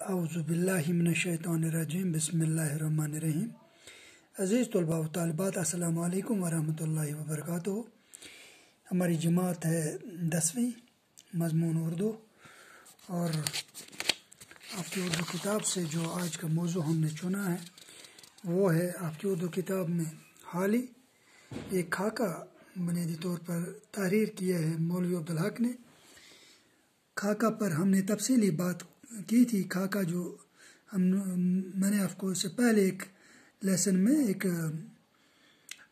अऊज़ुबिल्लाहि मिनश्शैतानिर्रजीम बिस्मिल्लाहिर्रहमानिर्रहीम। अज़ीज़ तलबा व तालिबात, अस्सलामु अलैकुम व रहमतुल्लाहि व बरकातुहू। हमारी जमात है 10वीं मज़मून उर्दू, और आपकी उर्दू किताब से जो आज का मौजू हमने चुना है वो है आपकी उर्दू किताब में हाली एक खाका बुनियादी तौर पर तहरीर किया है मौलवी अब्दुल हक ने। खाका पर हमने तफसीली बात की थी। खाका जो मैंने आपको इससे पहले एक लेसन में एक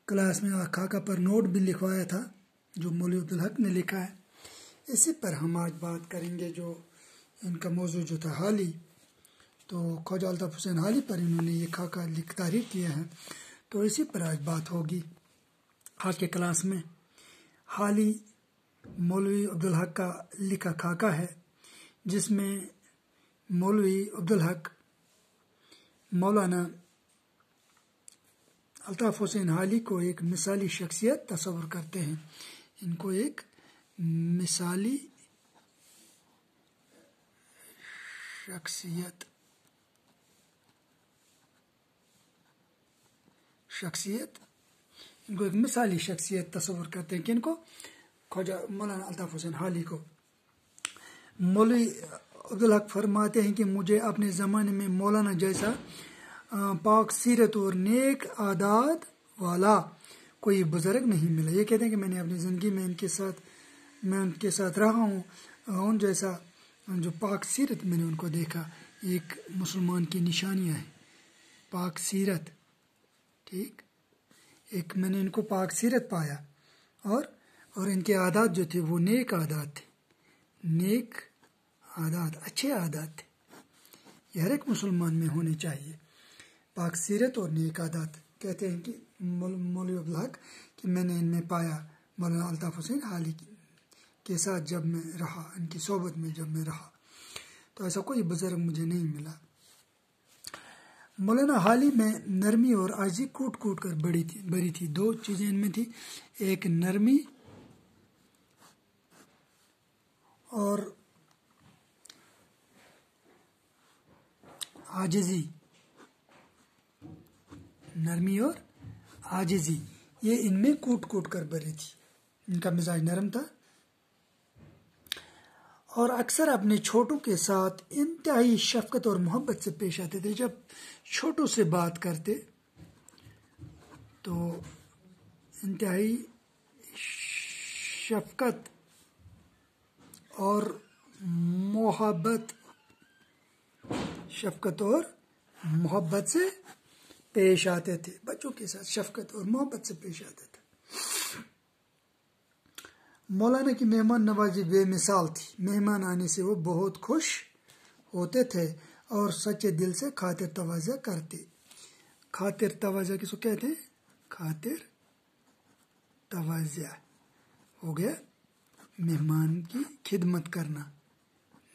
क्लास में खाका पर नोट भी लिखवाया था जो मौलवी अब्दुल हक ने लिखा है। इसी पर हम आज बात करेंगे। जो इनका मौजू जो था हाली, तो ख्वाजा अल्ताफ़ हुसैन हाली पर इन्होंने ये खाका तहरीर किया है, तो इसी पर आज बात होगी आज के क्लास में। हाली मौलवी अब्दुल हक का लिखा खाका है जिसमें मौलवी अब्दुल हक मौलाना अल्ताफ़ हुसैन हाली को एक मिसाली शख्सियत तस्वुर करते हैं। इनको एक मिसाली शख्सियत तस्वुर करते हैं। किनको? ख्वाजा मौलाना अल्ताफ़ हुसैन हाली को। मौलवी अब्दुल हक फरमाते हैं कि मुझे अपने ज़माने में मौलाना जैसा पाक सीरत और नेक आदात वाला कोई बुज़ुर्ग नहीं मिला। ये कहते हैं कि मैंने अपनी ज़िंदगी में मैं उनके साथ रहा हूँ। उन जैसा जो पाक सीरत मैंने उनको देखा। एक मुसलमान की निशानियाँ हैं पाक सीरत, ठीक। एक मैंने इनको पाक सीरत पाया, और इनके आदात जो थे वो नेक आदात थे। नेक आदात, अच्छे आदात थे। ये हर एक मुसलमान में होने चाहिए, पाक सीरत और नेक आदात। कहते हैं कि मौलवी अब्दुल हक कि मैंने इनमें पाया मौलाना अल्ताफ़ हुसैन हाली के साथ जब मैं रहा, इनकी सोबत में जब मैं रहा, तो ऐसा कोई बुज़ुर्ग मुझे नहीं मिला। मौलाना हाली में नरमी और आजी कूट कूट कर बड़ी थी। दो चीज़ें इनमें थी, एक नरमी और आजिज़ी। नरमी और आजिज़ी ये इनमें कूट कूट कर भरी थी। इनका मिजाज नरम था और अक्सर अपने छोटों के साथ इंतहाई शफकत और मोहब्बत से पेश आते थे। जब छोटों से बात करते तो इंतहाई शफकत और मोहब्बत से पेश आते थे। बच्चों के साथ शफकत और मोहब्बत से पेश आते थे। मौलाना की मेहमान नवाजी बेमिसाल थी। मेहमान आने से वो बहुत खुश होते थे और सच्चे दिल से खातिर तवाज़ा करते। खातिर तवाज़ा किसको कहते हैं? खातिर तवाज़ा हो गया मेहमान की खिदमत करना।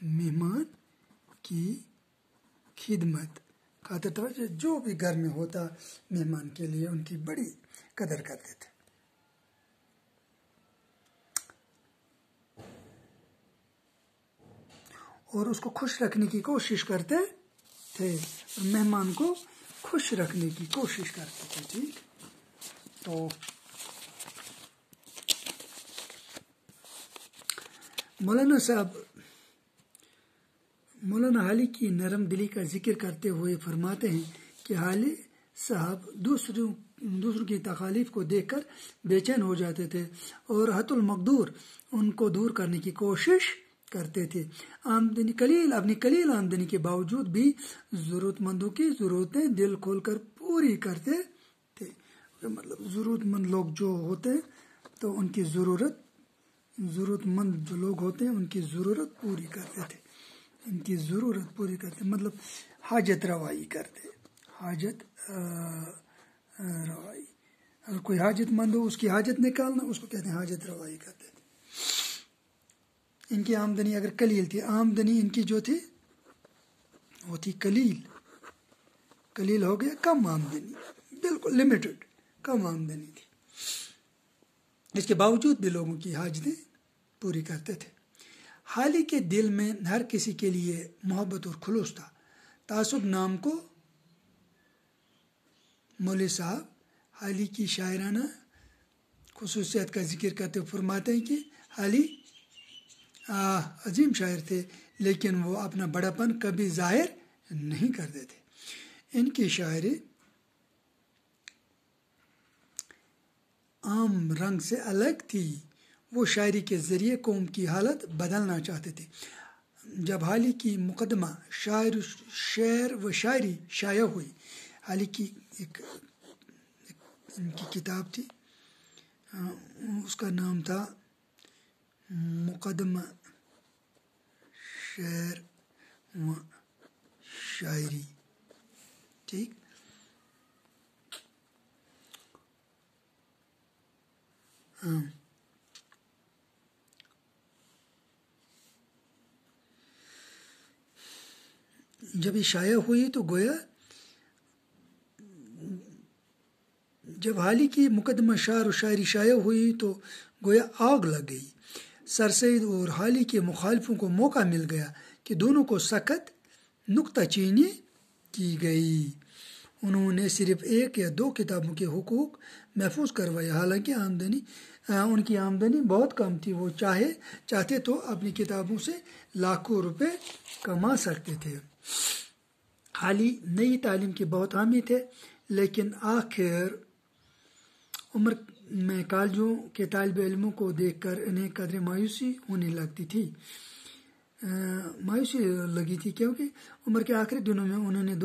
मेहमान की खिदमत, खातिर तवाज़ा, जो भी घर में होता मेहमान के लिए उनकी बड़ी कदर करते थे। और उसको खुश रखने की कोशिश करते थे, मेहमान को खुश रखने की कोशिश करते थे, ठीक। तो मौलाना हाली की नरम दिली का जिक्र करते हुए फरमाते हैं कि हाली साहब दूसरों की तकालीफ को देखकर बेचैन हो जाते थे और हतुल मकदूर उनको दूर करने की कोशिश करते थे। अपनी कलील आमदनी के बावजूद भी ज़रूरतमंदों की ज़रूरतें दिल खोलकर पूरी करते थे। मतलब ज़रूरतमंद लोग जो होते हैं तो उनकी ज़रूरतमंद जो लोग होते हैं उनकी ज़रूरत पूरी करते थे। इनकी ज़रूरत पूरी करते मतलब हाजत रवाई करते। हाजत रवाई, अगर कोई हाजतमंद हो उसकी हाजत निकालना, उसको कहते हैं हाजत रवाई करते थे। इनकी आमदनी अगर कलील थी, आमदनी इनकी जो थी वो थी कलील हो गया कम आमदनी, बिल्कुल लिमिटेड कम आमदनी थी। इसके बावजूद भी लोगों की हाजतें पूरी करते थे। हाली के दिल में हर किसी के लिए मोहब्बत और खुलूस था। تعصب نام کو مولوی صاحب حالی کی شاعرانہ خصوصیت کا ذکر کرتے ہوئے فرماتے ہیں کہ حالی عظیم شاعر تھے، لیکن وہ اپنا بڑا پن کبھی ظاہر نہیں کرتے تھے۔ ان کی شاعری عام رنگ سے الگ تھی، وہ شاعری کے ذریعے قوم کی حالت بدلنا چاہتے تھے۔ جب حالی کی مقدمہ شعر و شاعری شائع ہوئی، حالی کی ان کی کتاب تھی، اس کا نام تھا مقدمہ شعر و شاعری، ٹھیک۔ جب یہ شائع ہوئی تو گویا جب حالی کی مقدمہ شعر و شاعری شائع ہوئی تو گویا آگ لگ گئی۔ سر سید اور حالی کے مخالفوں کو موقع مل گیا کہ دونوں کو سخت نکتہ چینی کی گئی۔ انہوں نے صرف 1 یا 2 کتابوں کے حقوق محفوظ کروائے، حالانکہ ان کی آمدنی بہت کم تھی۔ وہ چاہتے تو اپنی کتابوں سے لاکھوں روپے کما سکتے تھے۔ حالی نئی تعلیم کے بہت حامی تھے، لیکن آخر عمر میں کالجوں کے طالب علموں کو دیکھ کر انہیں قدر مایوسی ہونے لگتی تھی، کیونکہ عمر کے آخری دنوں میں ان کی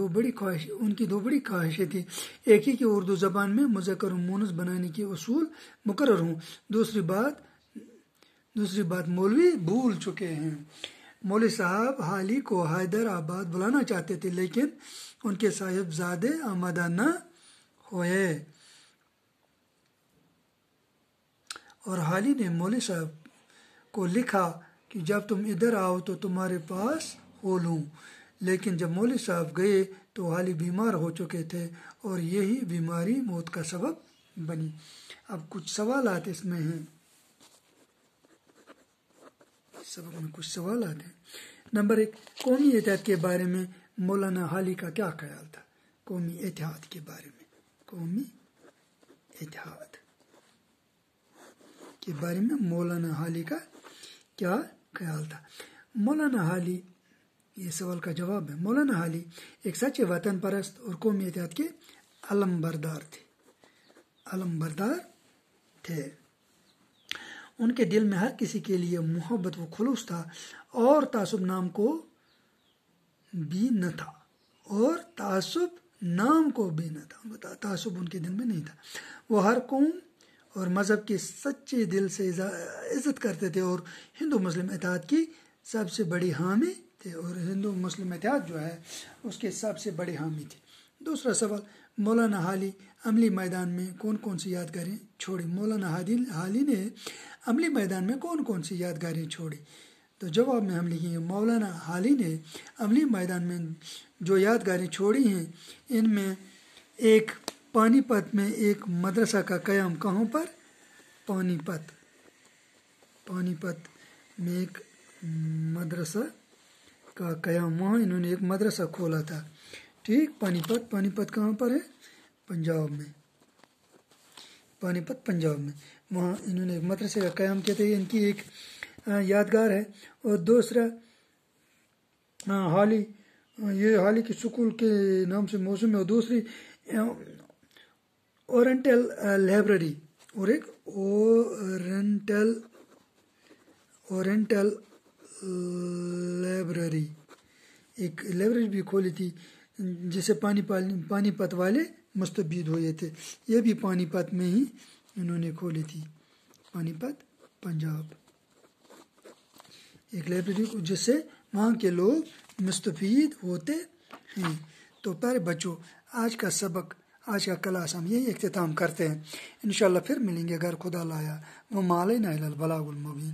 2 بڑی خواہشیں تھیں۔ ایک ہی کہ اردو زبان میں مذکر و مؤنث بنانے کے اصول مقرر ہوں، دوسری بات مولوی بھول چکے ہیں۔ مولوی صاحب حالی کو حیدر آباد بلانا چاہتے تھے، لیکن ان کے صاحبزادے آمادہ نہ ہوئے، اور حالی نے مولوی صاحب کو لکھا کہ جب تم ادھر آؤ تو تمہارے پاس ہو لوں۔ لیکن جب مولوی صاحب گئے تو حالی بیمار ہو چکے تھے، اور یہی بیماری موت کا سبب بنی۔ اب کچھ سوالات اس میں ہیں، سبق میں کچھ سوالات ہیں۔ نمبر 1، قومی اتحاد کے بارے میں مولانا حالی کا کیا خیال تھا؟ قومی اتحاد کے بارے میں، قومی اتحاد کے بارے میں مولانا حالی کا کیا خیال تھا؟ مولانا حالی، یہ سوال کا جواب ہے، مولانا حالی ایک سچے وطن پرست اور قومی اتحاد کے علم بردار تھے۔ ان کے دل میں ہر کسی کے لیے محبت و خلوص تھا، اور تعصب نام کو بھی نہ تھا، تعصب ان کے دل میں نہیں تھا۔ وہ ہر قوم اور مذہب کے سچے دل سے عزت کرتے تھے، اور ہندو مسلم اتحاد کی سب سے بڑی حامی تھے، اور ہندو مسلم اتحاد جو ہے اس کے سب سے بڑے حامی تھے۔ دوسرا سوال، مولانا حالی عملی میدان میں کون کون سی یادگاریں چھوڑی؟ مولانا حالی نے عملی میدان میں کون کون سی یادگاریں چھوڑی؟ تو جواب میں ہم لکھیں گے مولانا حالی نے عملی میدان میں جو یادگاریں چھوڑی ہیں، ان میں ایک پانی پت میں ایک مدرسہ کا قیام۔ کہاں پر؟ پانی پت میں ایک مدرسہ کا قیام، وہاں انہوں نے ایک مدرسہ کھولا تھا، ٹھیک۔ پانی پت کہاں پر ہے؟ پنجاب میں، پانی پت پنجاب میں، وہاں انہوں نے ایک مدرسے کا قیام کیا تھا، ان کی ایک یادگار ہے۔ اور دوسرا حالی، یہ حالی کی سکول کے نام سے موسوم ہے، اور دوسری اورینٹل لائبریری، اور ایک اورینٹل لائبریری، ایک لائبریری بھی کھولی تھی جسے پانی پت والے مستفید ہوئے تھے، یہ بھی پانی پت میں ہی انہوں نے کھولی تھی، پانی پت پنجاب، ایک لائبریری جس سے وہاں کے لوگ مستفید ہوتے ہیں۔ تو پیارے بچوں، آج کا کلاس ہم یہی اختتام کرتے ہیں، انشاءاللہ پھر ملیں گے اگر خدا لایا۔ وما علینا الا البلاغ المبین۔